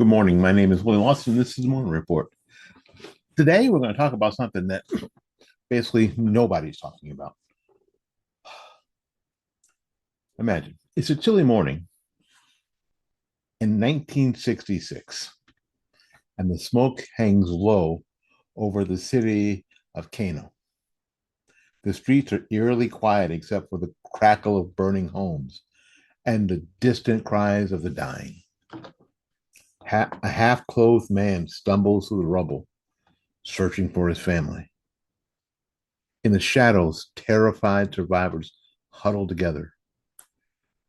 Good morning. My name is Willie Lawson. This is the Morning Report. Today, we're going to talk about something that basically nobody's talking about. Imagine it's a chilly morning in 1966, and the smoke hangs low over the city of Kano. The streets are eerily quiet except for the crackle of burning homes and the distant cries of the dying. A half-clothed man stumbles through the rubble, searching for his family. In the shadows, terrified survivors huddle together,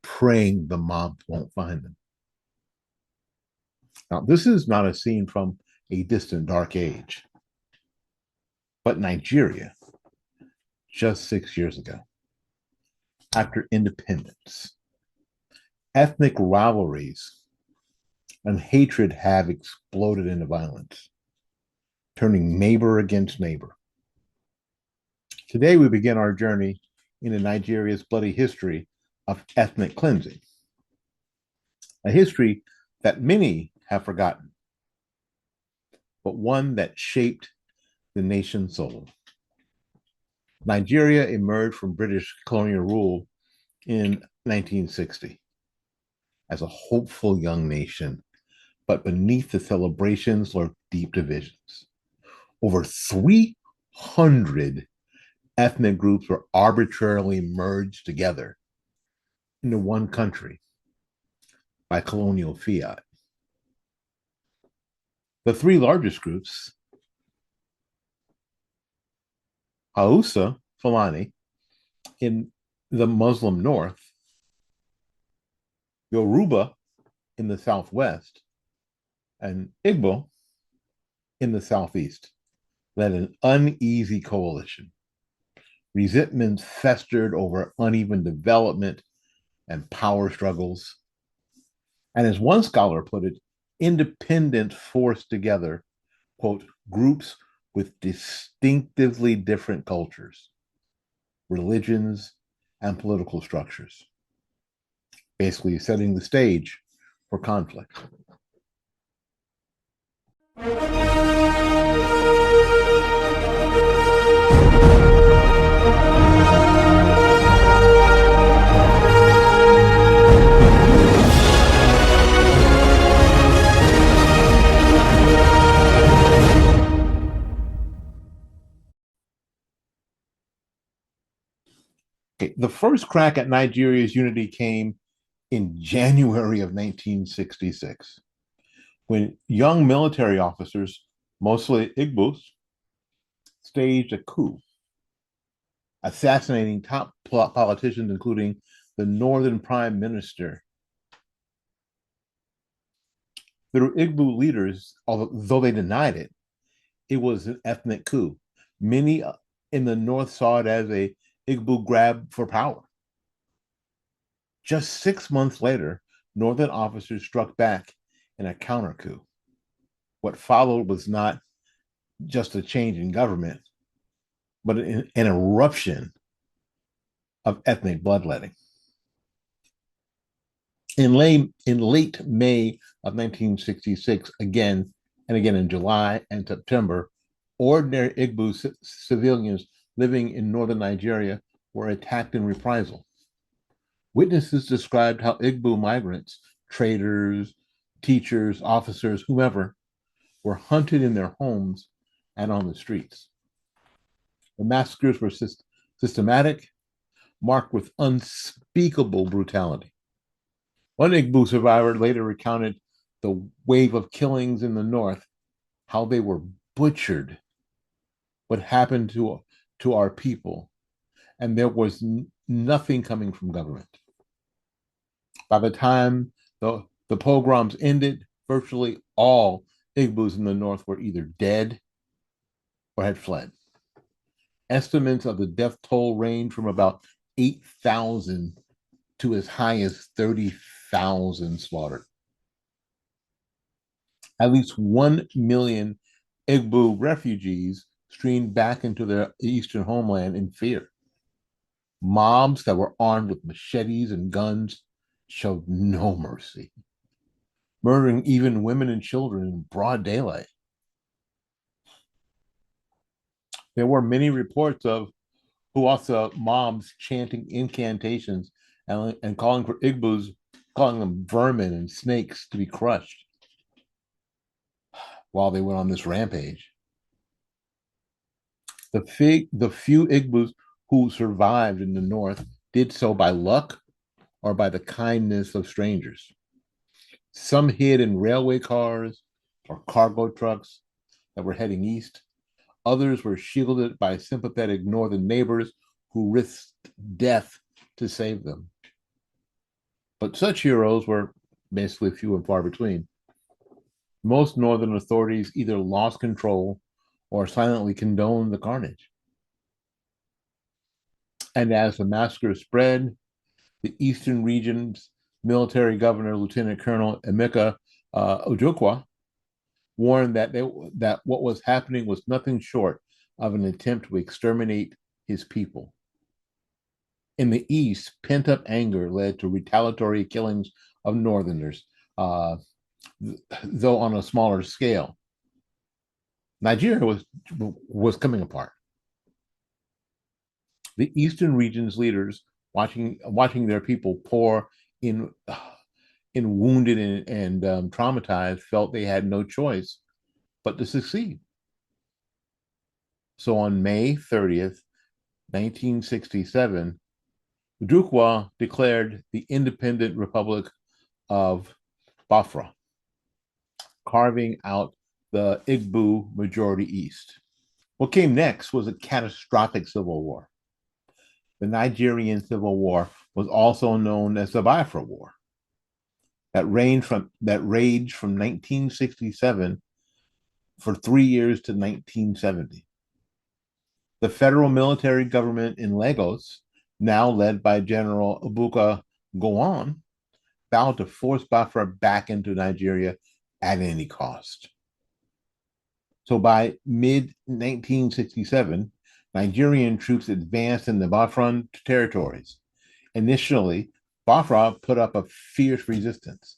praying the mob won't find them. Now, this is not a scene from a distant dark age, but Nigeria, just 6 years ago, after independence. Ethnic rivalries and hatred have exploded into violence, turning neighbor against neighbor. Today, we begin our journey into Nigeria's bloody history of ethnic cleansing, a history that many have forgotten, but one that shaped the nation's soul. Nigeria emerged from British colonial rule in 1960 as a hopeful young nation, but beneath the celebrations lurked deep divisions. Over 300 ethnic groups were arbitrarily merged together into one country by colonial fiat. The three largest groups, Hausa, Fulani, in the Muslim north, Yoruba in the southwest, and Igbo in the southeast, led an uneasy coalition. Resentments festered over uneven development and power struggles. And as one scholar put it, independence forced together, quote, groups with distinctively different cultures, religions, and political structures, basically setting the stage for conflict. Okay, the first crack at Nigeria's unity came in January of 1966, when young military officers, mostly Igbos, staged a coup, assassinating top politicians, including the Northern Prime Minister. The Igbo leaders, although they denied it, it was an ethnic coup. Many in the North saw it as a Igbo grab for power. Just 6 months later, Northern officers struck back in a counter coup. What followed was not just a change in government, but an eruption of ethnic bloodletting. In late May of 1966, again and again in July and September, ordinary Igbo civilians living in northern Nigeria were attacked in reprisal. Witnesses described how Igbo migrants, traders, teachers, officers, whomever, were hunted in their homes and on the streets. The massacres were systematic, marked with unspeakable brutality. One Igbo survivor later recounted the wave of killings in the north, how they were butchered, what happened to our people, and there was nothing coming from government. By the time the pogroms ended, virtually all Igbos in the north were either dead or had fled. Estimates of the death toll range from about 8,000 to as high as 30,000 slaughtered. At least 1 million Igbo refugees streamed back into their eastern homeland in fear. Mobs that were armed with machetes and guns showed no mercy. murdering even women and children in broad daylight. There were many reports of Huasa mobs chanting incantations and calling for Igbos, calling them vermin and snakes to be crushed while they went on this rampage. The few Igbos who survived in the north did so by luck or by the kindness of strangers. Some hid in railway cars or cargo trucks that were heading east. Others were shielded by sympathetic northern neighbors who risked death to save them. But such heroes were basically few and far between. Most northern authorities either lost control or silently condoned the carnage. And as the massacre spread, the eastern region's military governor, Lieutenant Colonel Emeka Ojukwu, warned that what was happening was nothing short of an attempt to exterminate his people. In the east, pent-up anger led to retaliatory killings of northerners, though on a smaller scale. Nigeria was coming apart. The eastern region's leaders, watching their people pour in wounded and traumatized, felt they had no choice but to succeed. So on May 30th, 1967, Ojukwu declared the independent Republic of Biafra, carving out the Igbo majority east. What came next was a catastrophic civil war. The Nigerian Civil War was also known as the Biafra War. That raged from 1967 for 3 years to 1970. The federal military government in Lagos, now led by General Ibuka Gowon, vowed to force Biafra back into Nigeria at any cost. So by mid-1967, Nigerian troops advanced in the Biafran territories. Initially, Biafra put up a fierce resistance,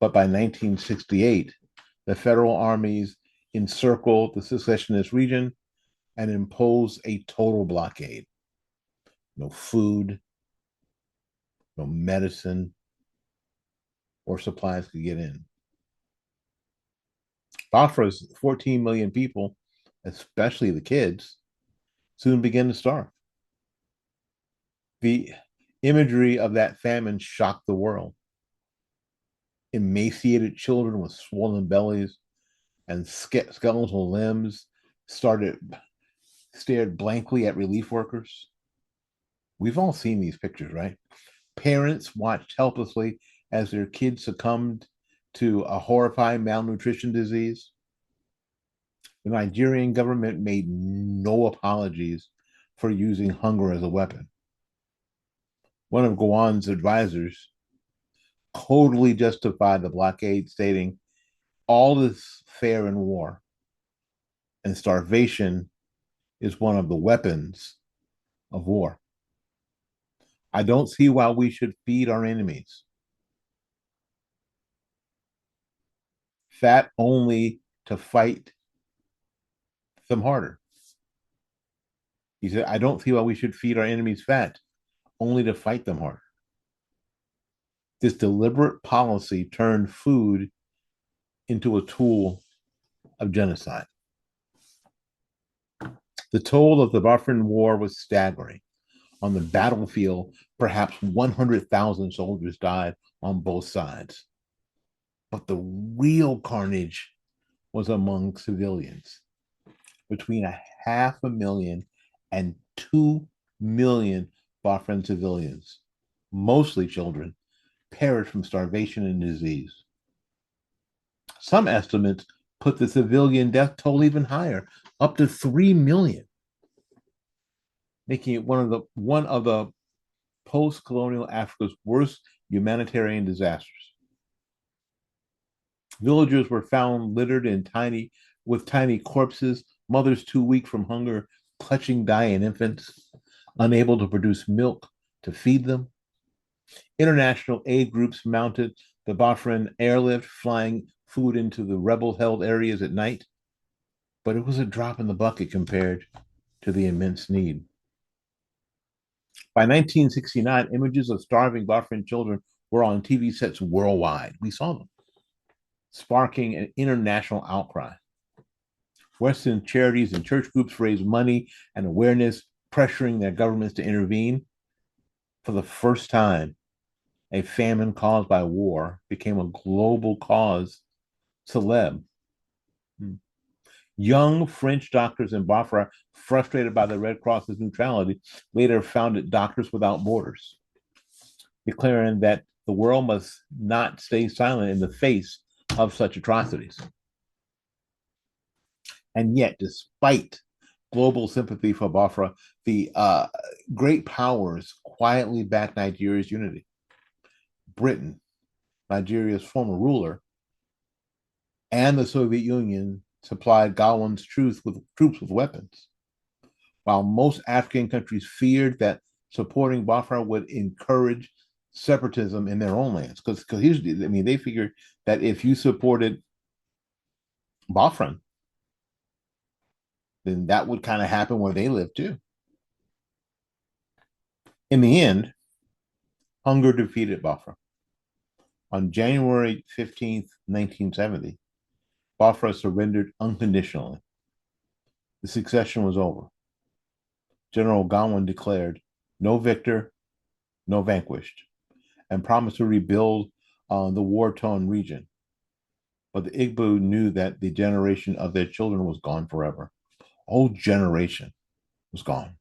but by 1968, the federal armies encircled the secessionist region and imposed a total blockade. No food, no medicine, or supplies could get in. Biafra's 14 million people, especially the kids, soon began to starve. The imagery of that famine shocked the world. Emaciated children with swollen bellies and skeletal limbs stared blankly at relief workers. We've all seen these pictures, right? Parents watched helplessly as their kids succumbed to a horrifying malnutrition disease. The Nigerian government made no apologies for using hunger as a weapon. One of Gowon's advisors totally justified the blockade, stating, "All is fair in war, and starvation is one of the weapons of war. I don't see why we should feed our enemies. Fat only to fight them harder." He said, "I don't see why we should feed our enemies fat only to fight them harder." This deliberate policy turned food into a tool of genocide. The toll of the Biafran War was staggering. On the battlefield, perhaps 100,000 soldiers died on both sides. But the real carnage was among civilians. Between 500,000 and 2 million Biafran civilians, mostly children, perished from starvation and disease. Some estimates put the civilian death toll even higher, up to 3 million, making it one of the post-colonial Africa's worst humanitarian disasters. Villagers were found littered with tiny corpses, mothers too weak from hunger, clutching dying infants, unable to produce milk to feed them. International aid groups mounted the Biafran airlift flying food into the rebel-held areas at night, but it was a drop in the bucket compared to the immense need. By 1969, images of starving Biafran children were on TV sets worldwide. We saw them, sparking an international outcry. Western charities and church groups raised money and awareness, pressuring their governments to intervene. For the first time, a famine caused by war became a global cause celeb. Young French doctors in Biafra, frustrated by the Red Cross's neutrality, later founded Doctors Without Borders, declaring that the world must not stay silent in the face of such atrocities. And yet, despite global sympathy for Biafra, the great powers quietly backed Nigeria's unity. Britain, Nigeria's former ruler, and the Soviet Union supplied Gowon's troops with weapons. While most African countries feared that supporting Biafra would encourage separatism in their own lands, because they figured that if you supported Biafra, then that would kind of happen where they live too. In the end, hunger defeated Biafra. On January 15th, 1970, Biafra surrendered unconditionally. The succession was over. General Gowon declared, "No victor, no vanquished," and promised to rebuild the war-torn region. But the Igbo knew that the generation of their children was gone forever. A whole generation was gone.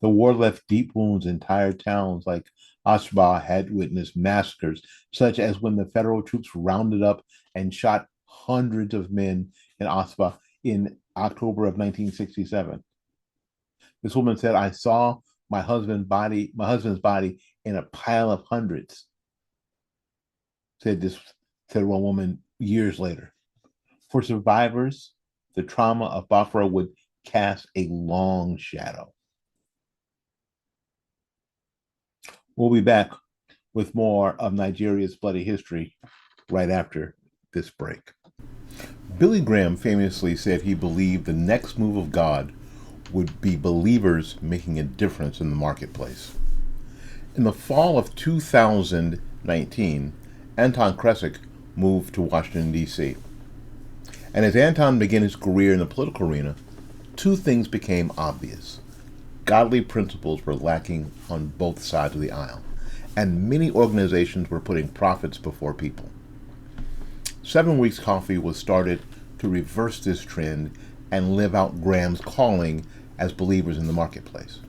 The war left deep wounds. Entire towns like Asaba had witnessed massacres, such as when the federal troops rounded up and shot hundreds of men in Asaba in October of 1967. This woman said, "I saw my husband's body in a pile of hundreds," said one woman years later. For survivors, the trauma of Biafra would cast a long shadow. We'll be back with more of Nigeria's bloody history right after this break. Billy Graham famously said he believed the next move of God would be believers making a difference in the marketplace. In the fall of 2019, Anton Kresik moved to Washington, D.C. And as Anton began his career in the political arena, two things became obvious. Godly principles were lacking on both sides of the aisle, and many organizations were putting profits before people. 7 Weeks Coffee was started to reverse this trend and live out Graham's calling as believers in the marketplace.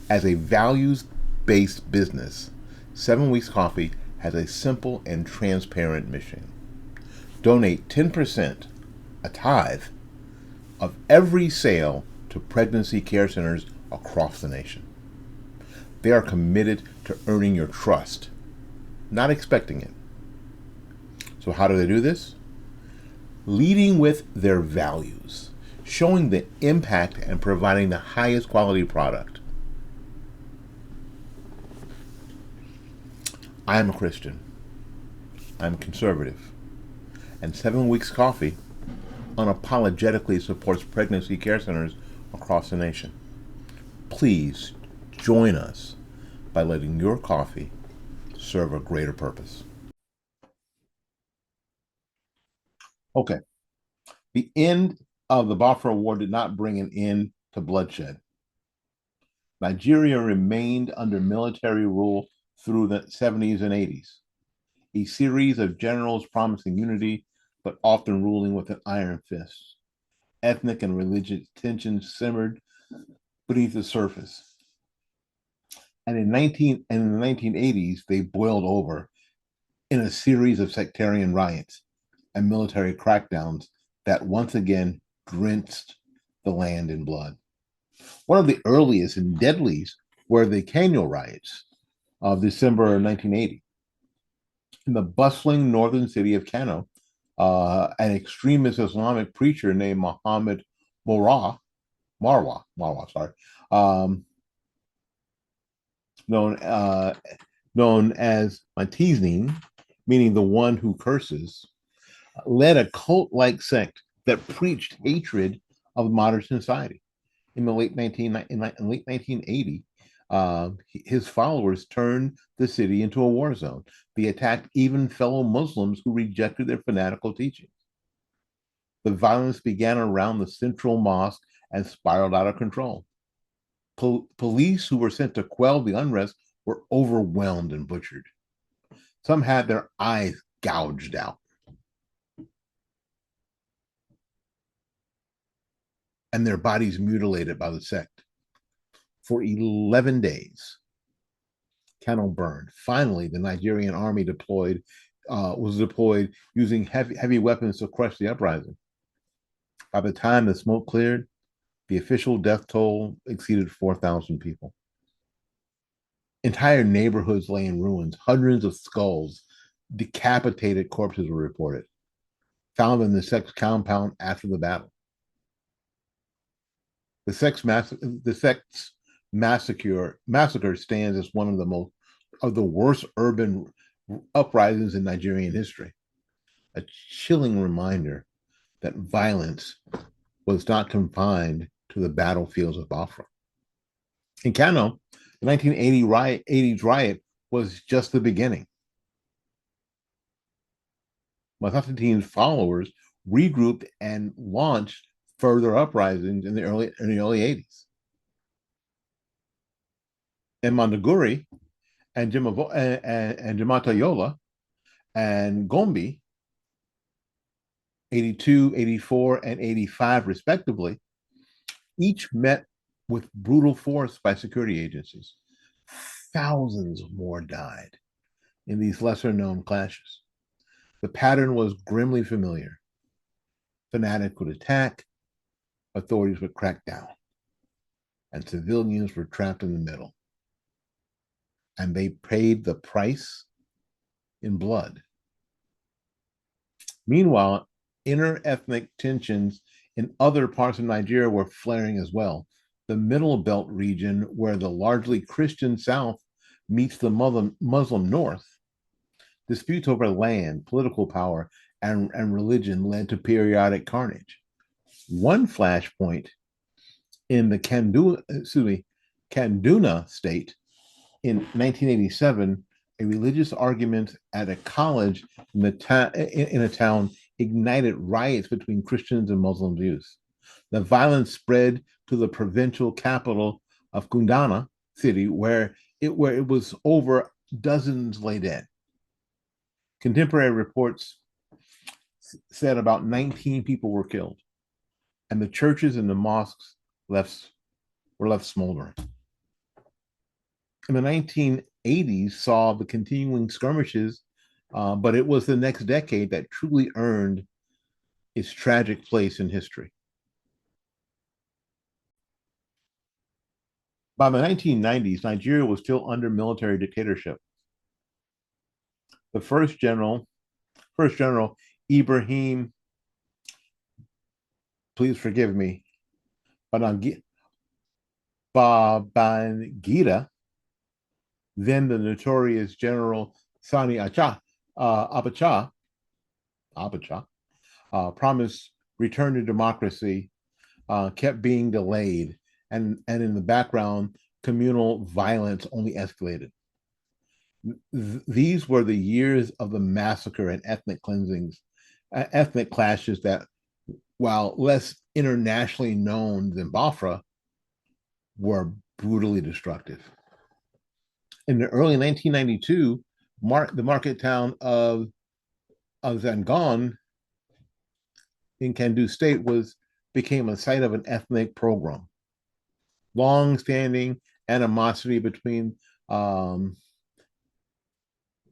As a values-based business, 7 Weeks Coffee has a simple and transparent mission. Donate 10%, a tithe, of every sale to pregnancy care centers across the nation. They are committed to earning your trust, not expecting it. So how do they do this? Leading with their values, showing the impact and providing the highest quality product. I am a Christian. I'm conservative. And 7 Weeks Coffee unapologetically supports pregnancy care centers across the nation. Please join us by letting your coffee serve a greater purpose. Okay. The end of the Biafra War did not bring an end to bloodshed. Nigeria remained under military rule through the 70s and 80s. A series of generals promising unity, but often ruling with an iron fist. Ethnic and religious tensions simmered beneath the surface. And in the 1980s, they boiled over in a series of sectarian riots and military crackdowns that once again drenched the land in blood. One of the earliest and deadliest were the Kano riots of December 1980. In the bustling northern city of Kano, an extremist Islamic preacher named Muhammad Marwa, known known as Matiznin, meaning the one who curses, led a cult-like sect that preached hatred of modern society. In the late 1980, his followers turned the city into a war zone. They attacked even fellow Muslims who rejected their fanatical teachings. The violence began around the central mosque and spiraled out of control. Police who were sent to quell the unrest were overwhelmed and butchered. Some had their eyes gouged out and their bodies mutilated by the sect. For 11 days, Kano burned. Finally, the Nigerian army was deployed using heavy weapons to crush the uprising. By the time the smoke cleared, the official death toll exceeded 4,000 people. Entire neighborhoods lay in ruins. Hundreds of skulls, decapitated corpses were reported, found in the sect's compound after the battle. The sect's massacre stands as one of the worst urban uprisings in Nigerian history. A chilling reminder that violence was not confined to the battlefields of Biafra. In Kano, the 1980s riot was just the beginning. Massatin's followers regrouped and launched further uprisings in the early 80s. In Mandaguri and Jamatayola and Gombe, 82, 84, and 85, respectively, each met with brutal force by security agencies. Thousands more died in these lesser known clashes. The pattern was grimly familiar. Fanatics would attack, authorities would crack down, and civilians were trapped in the middle. And they paid the price in blood. Meanwhile, inter-ethnic tensions in other parts of Nigeria were flaring as well. The Middle Belt region, where the largely Christian South meets the Muslim North, disputes over land, political power, and religion led to periodic carnage. One flashpoint in the Kaduna state in 1987, a religious argument at a college in a town ignited riots between Christians and Muslim youth. The violence spread to the provincial capital of Kaduna city, where it was over dozens lay dead. Contemporary reports said about 19 people were killed, and the churches and the mosques were left smoldering. In the 1980s, saw the continuing skirmishes, but it was the next decade that truly earned its tragic place in history. By the 1990s, Nigeria was still under military dictatorship. The first general, Ibrahim, please forgive me, Babangida, then the notorious General Sani Abacha, promised return to democracy, kept being delayed, and in the background, communal violence only escalated. These were the years of the massacre and ethnic cleansings, ethnic clashes that, while less internationally known than Biafra, were brutally destructive. In the early 1992, the market town of Zangon in Kaduna State became a site of an ethnic pogrom. Long-standing animosity between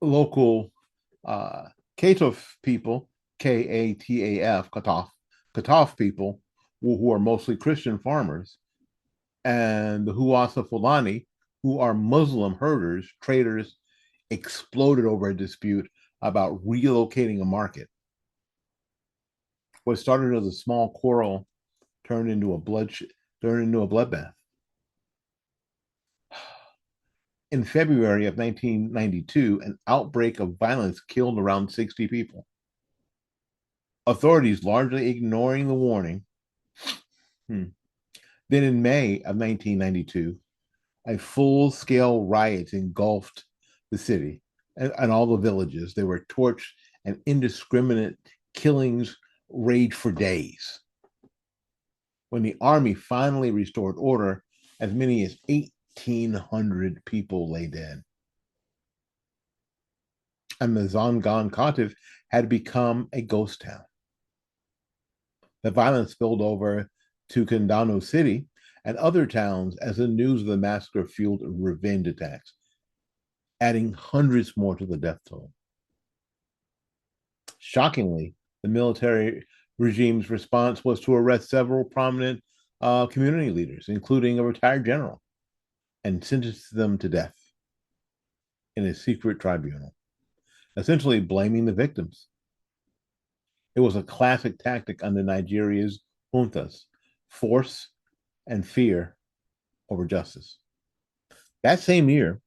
local Kataf people, Kataf, Kataf people, who are mostly Christian farmers, and the Huasa Fulani, who are Muslim herders, traders, exploded over a dispute about relocating a market. What started as a small quarrel turned into a bloodbath. In February of 1992, an outbreak of violence killed around 60 people. Authorities largely ignoring the warning. Then in May of 1992, a full-scale riot engulfed the city and all the villages. They were torched and indiscriminate killings raged for days. When the army finally restored order, as many as 1,800 people lay dead. And the Zangon Kataf had become a ghost town. The violence spilled over to Kaduna City and other towns as the news of the massacre fueled revenge attacks, adding hundreds more to the death toll. Shockingly, the military regime's response was to arrest several prominent community leaders, including a retired general, and sentence them to death in a secret tribunal, essentially blaming the victims. It was a classic tactic under Nigeria's juntas: force and fear over justice. That same year,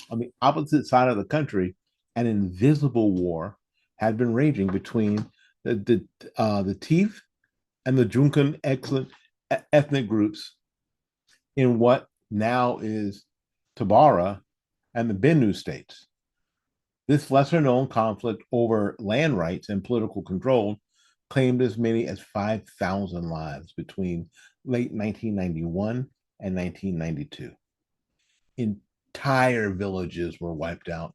on the opposite side of the country, an invisible war had been raging between the Tiv and the Junkan ethnic groups in what now is Tabara and the Benue states. This lesser-known conflict over land rights and political control claimed as many as 5,000 lives between late 1991 and 1992. Entire villages were wiped out,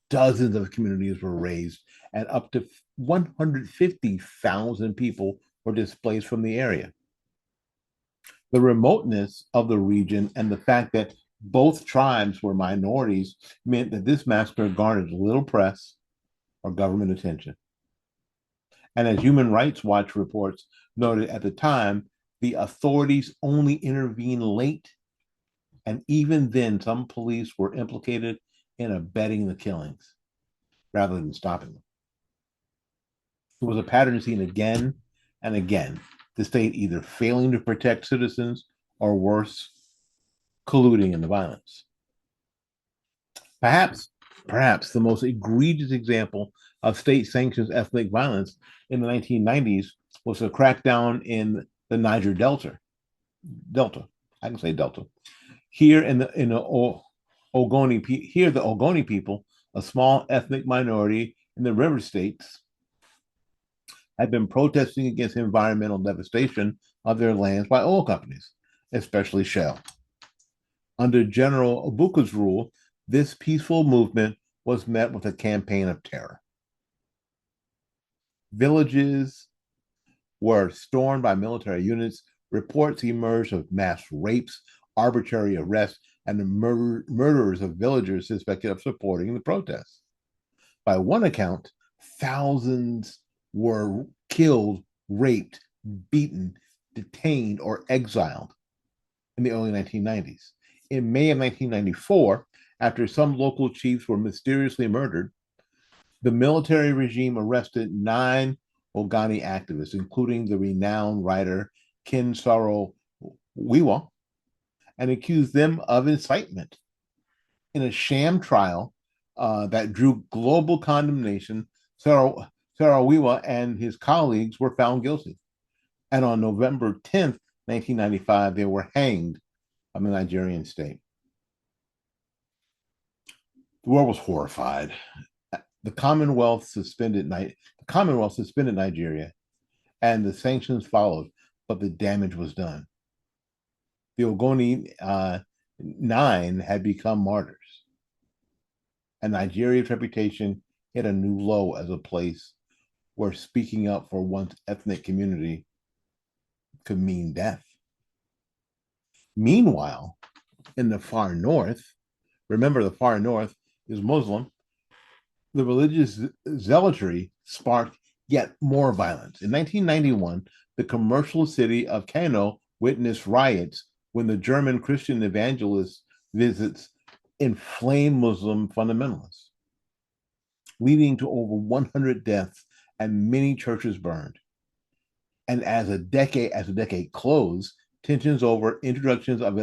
dozens of communities were razed, and up to 150,000 people were displaced from the area. The remoteness of the region and the fact that both tribes were minorities meant that this massacre garnered little press or government attention. And as Human Rights Watch reports noted at the time, the authorities only intervened late, and even then, some police were implicated in abetting the killings rather than stopping them. It was a pattern seen again and again, the state either failing to protect citizens or worse, colluding in the violence. Perhaps the most egregious example of state-sanctioned ethnic violence in the 1990s was the crackdown in the Niger Delta. I can say Delta. Here the Ogoni people, a small ethnic minority in the river states, had been protesting against environmental devastation of their lands by oil companies, especially Shell. Under General Obuka's rule, this peaceful movement was met with a campaign of terror. Villages were stormed by military units. Reports emerged of mass rapes, arbitrary arrests, and the murders of villagers suspected of supporting the protests. By one account, thousands were killed, raped, beaten, detained, or exiled in the early 1990s. In May of 1994, after some local chiefs were mysteriously murdered, the military regime arrested 9 Ogoni activists, including the renowned writer Ken Saro-Wiwa, and accused them of incitement. In a sham trial that drew global condemnation, Saro-Wiwa and his colleagues were found guilty. And on November 10th, 1995, they were hanged by the Nigerian state. The world was horrified. The Commonwealth suspended Nigeria, and the sanctions followed, but the damage was done. The Ogoni 9 had become martyrs, and Nigeria's reputation hit a new low as a place where speaking up for one's ethnic community could mean death. Meanwhile, in the far north, remember the far north is Muslim, the religious zealotry sparked yet more violence. In 1991, the commercial city of Kano witnessed riots when the German Christian evangelist visits inflamed Muslim fundamentalists, leading to over 100 deaths and many churches burned. And as the decade closed, tensions over introductions of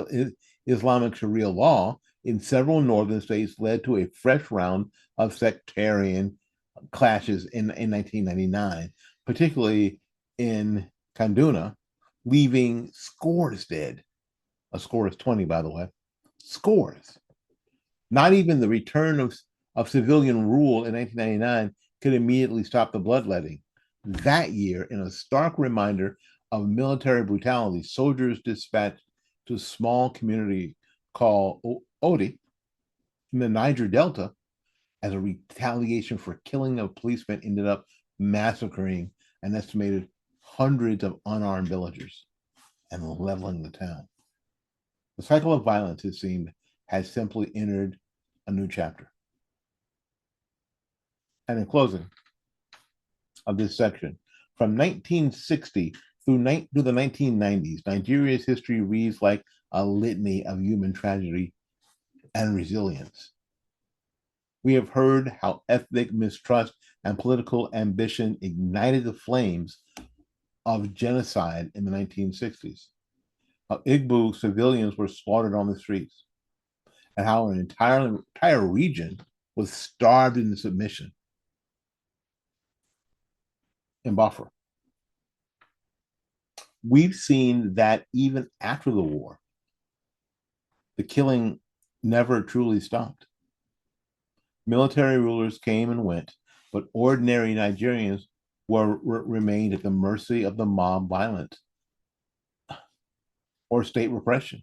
Islamic Sharia law in several northern states led to a fresh round of sectarian clashes in 1999, particularly in Kaduna, leaving scores dead. A score is 20, by the way. Scores. Not even the return of civilian rule in 1999 could immediately stop the bloodletting. That year, in a stark reminder of military brutality, soldiers dispatched to a small community called Odi in the Niger Delta as a retaliation for killing of policemen ended up massacring an estimated hundreds of unarmed villagers and leveling the town. The cycle of violence, it seemed, has simply entered a new chapter. And in closing of this section, from 1960 through the 1990s, Nigeria's history reads like a litany of human tragedy and resilience. We have heard how ethnic mistrust and political ambition ignited the flames of genocide in the 1960s, how Igbo civilians were slaughtered on the streets, and how an entire region was starved into submission in Biafra. We've seen that even after the war, the killing never truly stopped. Military rulers came and went, but ordinary Nigerians remained at the mercy of the mob violence or state repression.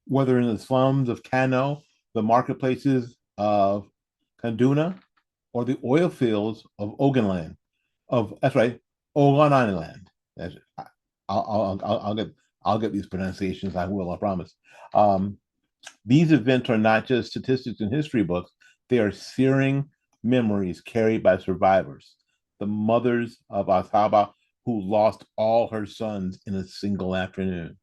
Whether in the slums of Kano, the marketplaces of Kaduna, or the oil fields of Oganland, that's right, Oganland. I'll get these pronunciations. I will. I promise. These events are not just statistics in history books; they are searing memories carried by survivors, the mothers of Asaba who lost all her sons in a single afternoon,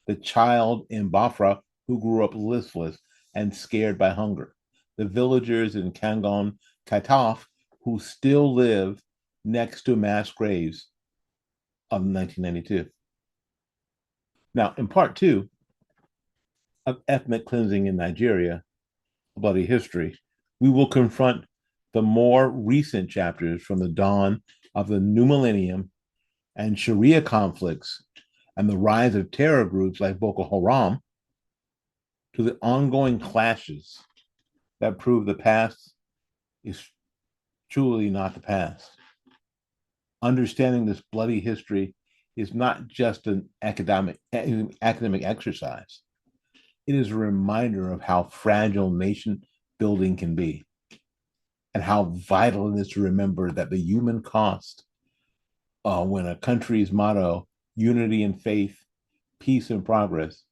the child in Biafra who grew up listless and scared by hunger, the villagers in Zangon Kataf who still live next to mass graves of 1992. Now, in part two of ethnic cleansing in Nigeria, a bloody history, we will confront the more recent chapters from the dawn of the new millennium and Sharia conflicts and the rise of terror groups like Boko Haram to the ongoing clashes that prove the past is truly not the past. Understanding this bloody history is not just an academic exercise. It is a reminder of how fragile nation building can be and how vital it is to remember that the human cost when a country's motto, unity and faith, peace and progress,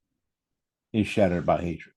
is shattered by hatred.